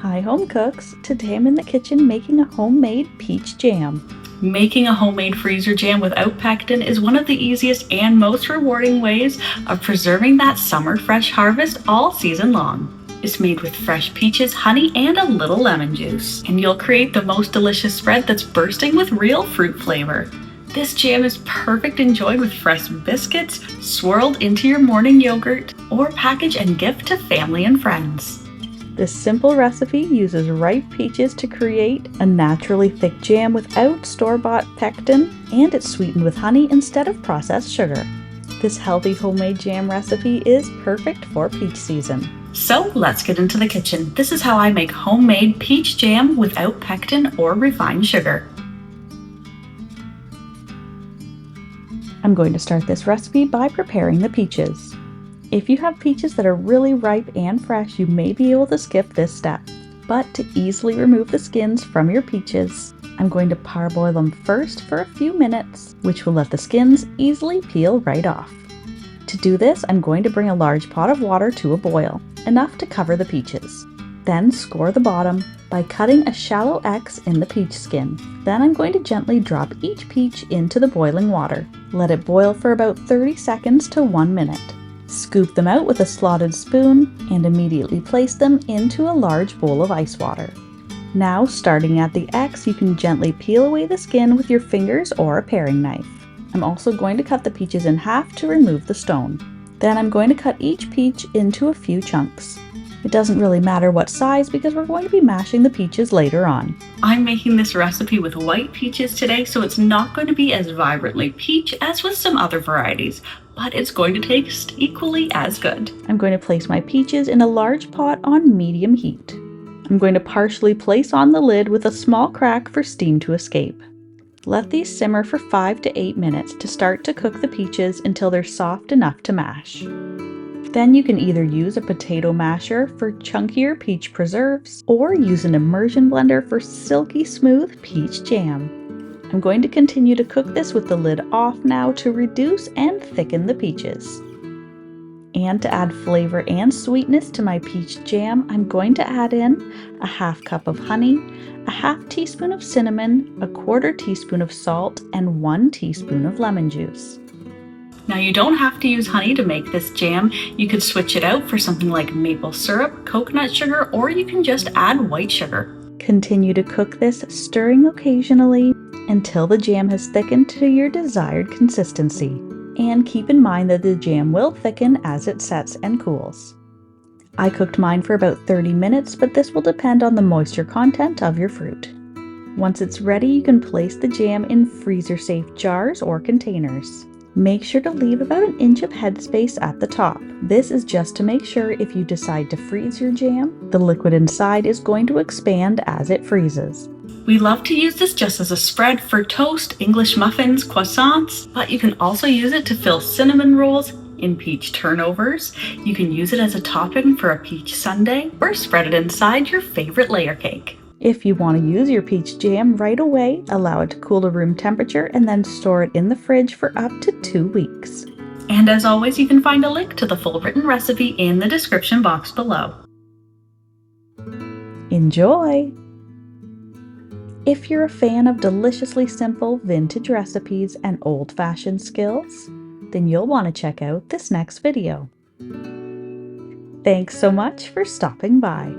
Hi home cooks! Today I'm in the kitchen making a homemade peach jam. Making a homemade freezer jam without pectin is one of the easiest and most rewarding ways of preserving that summer fresh harvest all season long. It's made with fresh peaches, honey, and a little lemon juice, and you'll create the most delicious spread that's bursting with real fruit flavor. This jam is perfect enjoyed with fresh biscuits, swirled into your morning yogurt, or package and gift to family and friends. This simple recipe uses ripe peaches to create a naturally thick jam without store-bought pectin, and it's sweetened with honey instead of processed sugar. This healthy homemade jam recipe is perfect for peach season. So let's get into the kitchen. This is how I make homemade peach jam without pectin or refined sugar. I'm going to start this recipe by preparing the peaches. If you have peaches that are really ripe and fresh, you may be able to skip this step. But to easily remove the skins from your peaches, I'm going to parboil them first for a few minutes, which will let the skins easily peel right off. To do this, I'm going to bring a large pot of water to a boil, enough to cover the peaches. Then score the bottom by cutting a shallow X in the peach skin. Then I'm going to gently drop each peach into the boiling water. Let it boil for about 30 seconds to 1 minute. Scoop them out with a slotted spoon and immediately place them into a large bowl of ice water. Now, starting at the X, you can gently peel away the skin with your fingers or a paring knife. I'm also going to cut the peaches in half to remove the stone. Then I'm going to cut each peach into a few chunks. It doesn't really matter what size because we're going to be mashing the peaches later on. I'm making this recipe with white peaches today, so it's not going to be as vibrantly peach as with some other varieties, but it's going to taste equally as good. I'm going to place my peaches in a large pot on medium heat. I'm going to partially place on the lid with a small crack for steam to escape. Let these simmer for 5 to 8 minutes to start to cook the peaches until they're soft enough to mash. Then you can either use a potato masher for chunkier peach preserves or use an immersion blender for silky smooth peach jam. I'm going to continue to cook this with the lid off now to reduce and thicken the peaches. And to add flavor and sweetness to my peach jam, I'm going to add in a half cup of honey, a half teaspoon of cinnamon, a quarter teaspoon of salt, and 1 teaspoon of lemon juice. Now you don't have to use honey to make this jam. You could switch it out for something like maple syrup, coconut sugar, or you can just add white sugar. Continue to cook this, stirring occasionally until the jam has thickened to your desired consistency. And keep in mind that the jam will thicken as it sets and cools. I cooked mine for about 30 minutes, but this will depend on the moisture content of your fruit. Once it's ready, you can place the jam in freezer-safe jars or containers. Make sure to leave about 1 inch of headspace at the top. This is just to make sure if you decide to freeze your jam, the liquid inside is going to expand as it freezes. We love to use this just as a spread for toast, English muffins, croissants, but you can also use it to fill cinnamon rolls, in peach turnovers. You can use it as a topping for a peach sundae or spread it inside your favorite layer cake. If you want to use your peach jam right away, allow it to cool to room temperature and then store it in the fridge for up to 2 weeks. And as always, you can find a link to the full written recipe in the description box below. Enjoy! If you're a fan of deliciously simple vintage recipes and old-fashioned skills, then you'll want to check out this next video. Thanks so much for stopping by.